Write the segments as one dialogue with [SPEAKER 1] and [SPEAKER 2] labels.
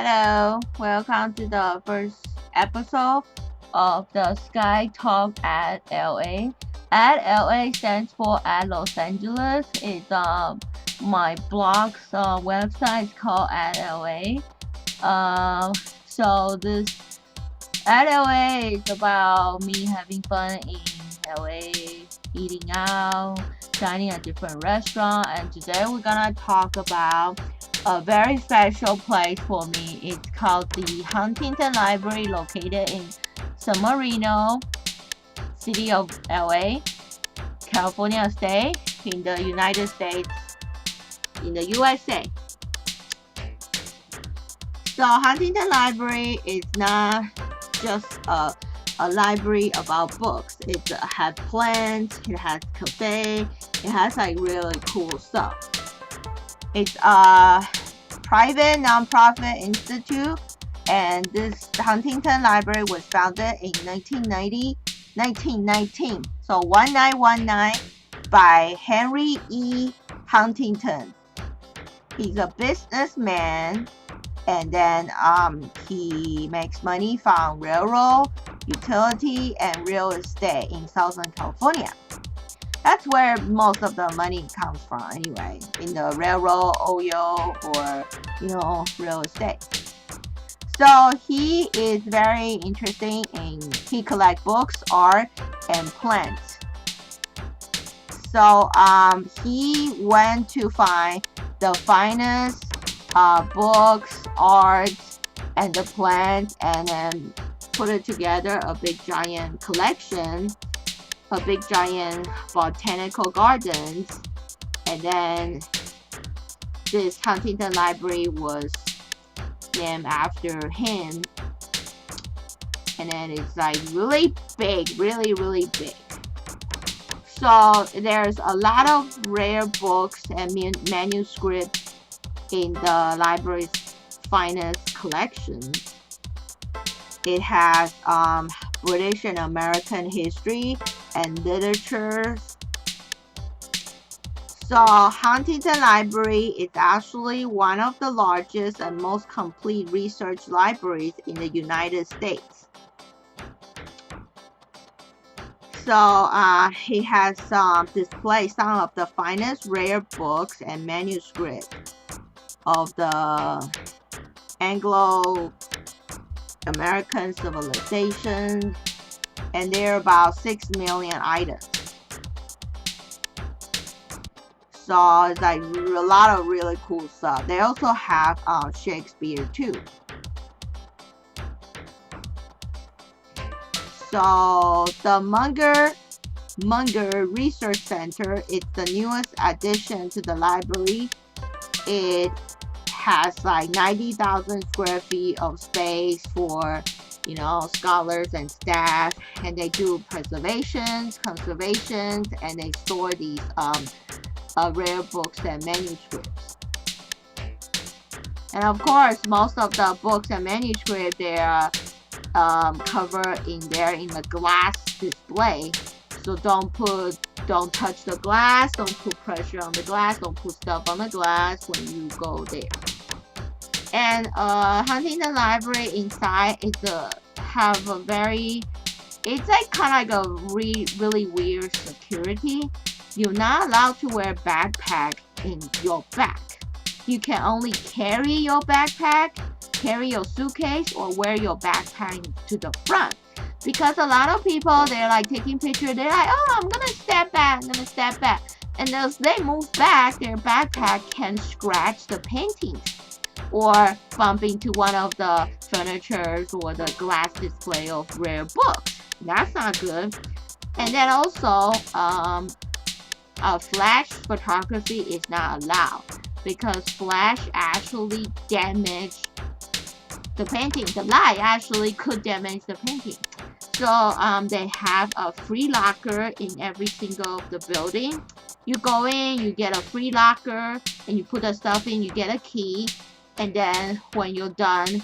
[SPEAKER 1] Hello, welcome to the first episode of the Sky Talk at LA. At LA stands for at Los Angeles. It's my blog's website is called at LA. So this at LA is about me having fun in LA, eating out, dining at different restaurants, and today we're gonna talk about a very special place for me. It's called the Huntington Library, located in San Marino, city of LA, California state, in the United States, in the USA. So Huntington Library is not just a library about books. It has plants, it has cafe, it has like really cool stuff. It's a private nonprofit institute, and this Huntington Library was founded in 1919, so 1919, by Henry E. Huntington. He's a businessman, and then he makes money from railroad, utility, and real estate in Southern California. That's where most of the money comes from anyway, in the railroad, oil, or real estate. So he is very interesting he collects books, art, and plants. So he went to find the finest books, art, and the plants, and then put it together, a big giant collection, a big giant botanical gardens. And then this Huntington Library was named after him, and then it's like really big, really big. So there's a lot of rare books and manuscripts in the library's finest collection. It has British and American history and literature. So Huntington Library is actually one of the largest and most complete research libraries in the United States. So he has displayed some of the finest rare books and manuscripts of the Anglo-American civilization, and there are about 6 million items. So it's like a lot of really cool stuff. They also have Shakespeare too. So the Munger Research Center is the newest addition to the library. It has like 90,000 square feet of space for scholars and staff, and they do conservations, and they store these rare books and manuscripts. And of course, most of the books and manuscripts, they are covered in the glass display. So don't touch the glass, don't put pressure on the glass, don't put stuff on the glass when you go there. And Huntington Library inside it's like kind of like a really weird security. You're not allowed to wear a backpack in your back. You can only carry your backpack, carry your suitcase, or wear your backpack to the front. Because a lot of people, they're like taking pictures, they're like, oh, I'm gonna step back. And as they move back, their backpack can scratch the paintings or bump into one of the furniture or the glass display of rare books. That's not good. And then also, flash photography is not allowed because flash actually damage the painting. The light actually could damage the painting. So they have a free locker in every single of the building. You go in, you get a free locker, and you put the stuff in, you get a key, and then when you're done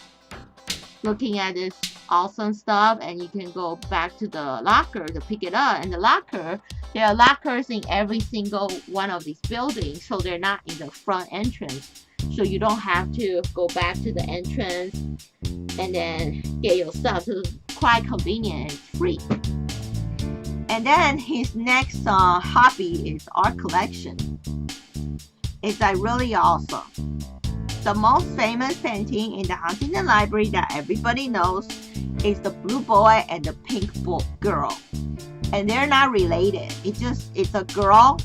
[SPEAKER 1] looking at this awesome stuff, and you can go back to the locker to pick it up. And the locker, there are lockers in every single one of these buildings, so they're not in the front entrance, so you don't have to go back to the entrance and then get your stuff. So it's quite convenient and free. And then his next hobby is art collection. It's like really awesome. The most famous painting in the Huntington Library that everybody knows is the blue boy and the pink girl. And they're not related. It's a girl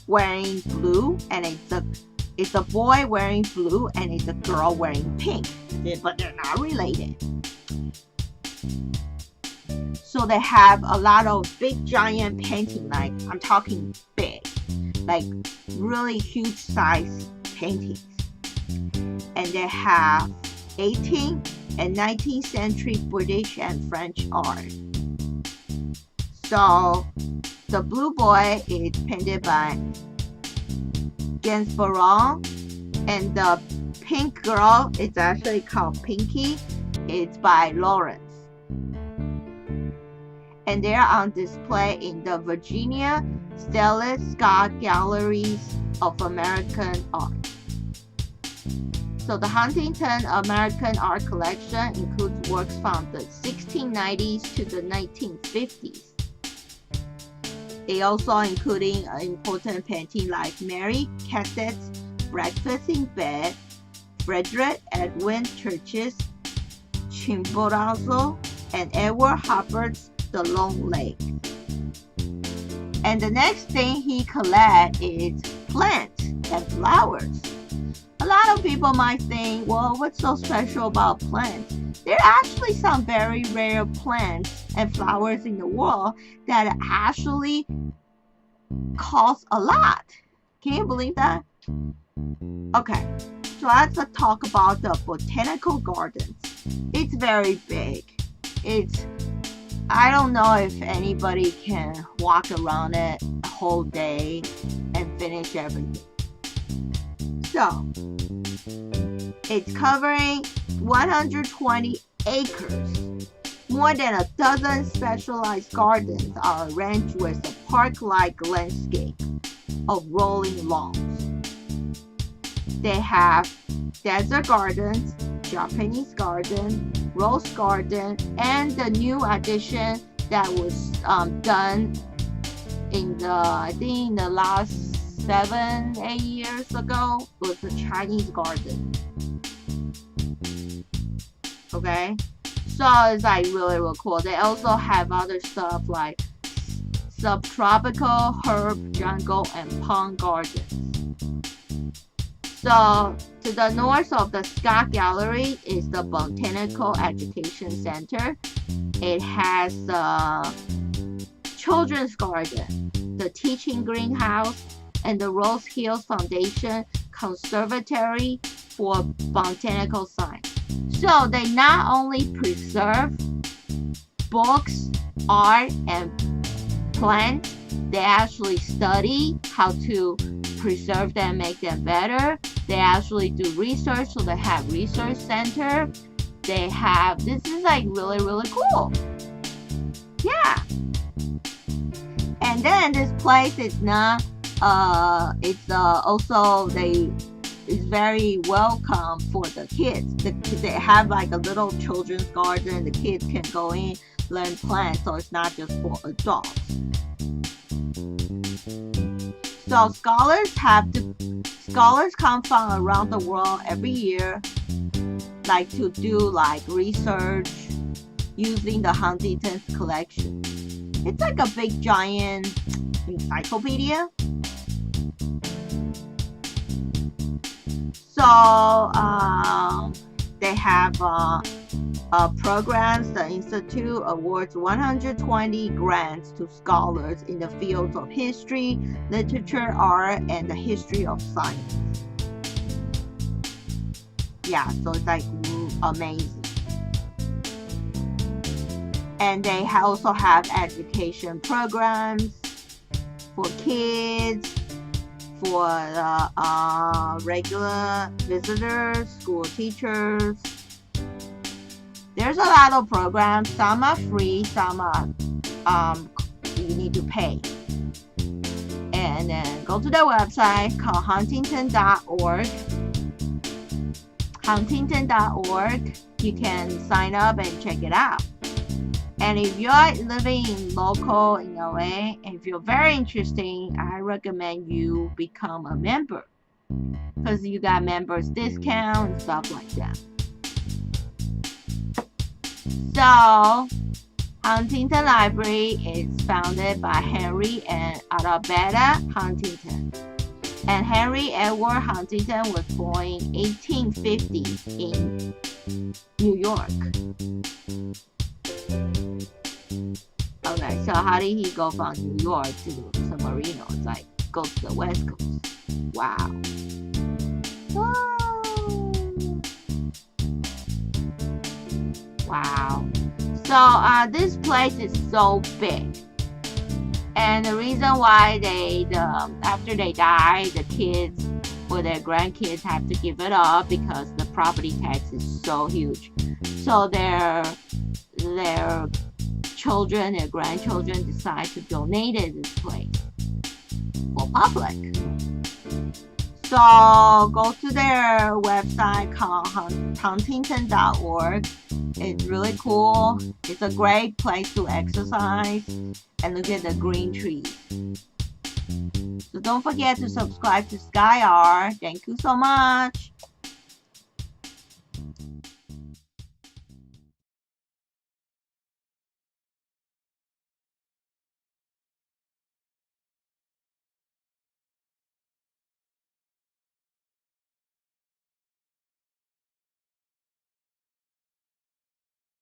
[SPEAKER 1] wearing blue, and it's a boy wearing blue, and it's a girl wearing pink. But they're not related. So they have a lot of big giant painting, like I'm talking big, like really huge size paintings. And they have 18th and 19th century British and French art. So the blue boy is painted by Gainsborough, and the pink girl is actually called Pinky. It's by Lawrence. And they're on display in the Virginia Stellis Scott Galleries of American Art. So the Huntington American Art Collection includes works from the 1690s to the 1950s. They also including important paintings like Mary Cassatt's Breakfast in Bed, Frederick Edwin Church's Chimborazo, and Edward Hubbard's The Long Lake. And the next thing he collects is plants and flowers. A lot of people might think, well, what's so special about plants? There are actually some very rare plants and flowers in the world that actually cost a lot. Can you believe that? Okay, so let's talk about the Botanical Gardens. It's very big. I don't know if anybody can walk around it a whole day and finish everything. So, it's covering 120 acres. More than a dozen specialized gardens are arranged with a park-like landscape of rolling lawns. They have desert gardens, Japanese garden, rose garden, and the new addition that was done in the last 7-8 years ago was the Chinese garden. Okay, so it's like really cool. They also have other stuff like subtropical herb jungle and pond gardens. So to the north of the Scott Gallery is the Botanical Education Center. It has the Children's Garden, the Teaching Greenhouse, and the Rose Hills Foundation Conservatory for Botanical Science. So they not only preserve books, art, and plants, they actually study how to preserve them, make them better. They actually do research, so they have research center. They have, this is like really cool. Yeah. And then this place is not, it's very welcome for the kids. They have like a little children's garden. The kids can go in, learn plants, so it's not just for adults. So scholars come from around the world every year, like to do like research using the Huntington's collection. It's like a big giant encyclopedia. So they have programs. The Institute awards 120 grants to scholars in the fields of history, literature, art, and the history of science. Yeah, so it's like amazing. And they also have education programs for kids, for regular visitors, school teachers. there's a lot of programs. Some are free, some are you need to pay. And then go to their website called huntington.org. Huntington.org. You can sign up and check it out. And if you're living in local in LA, and if you're very interesting, I recommend you become a member, because you got members discount and stuff like that. So Huntington Library is founded by Henry and Arabella Huntington. And Henry Edward Huntington was born in 1850 in New York. Okay, so how did he go from New York to San Marino? It's like, go to the West Coast. Wow. Wow. So this place is so big. And the reason why after they die, the kids or their grandkids have to give it up because the property tax is so huge. So their children, their grandchildren decide to donate this place for public. So go to their website called huntington.org. It's really cool. It's a great place to exercise and look at the green trees. So don't forget to subscribe to HSKY-ART. Thank you so much.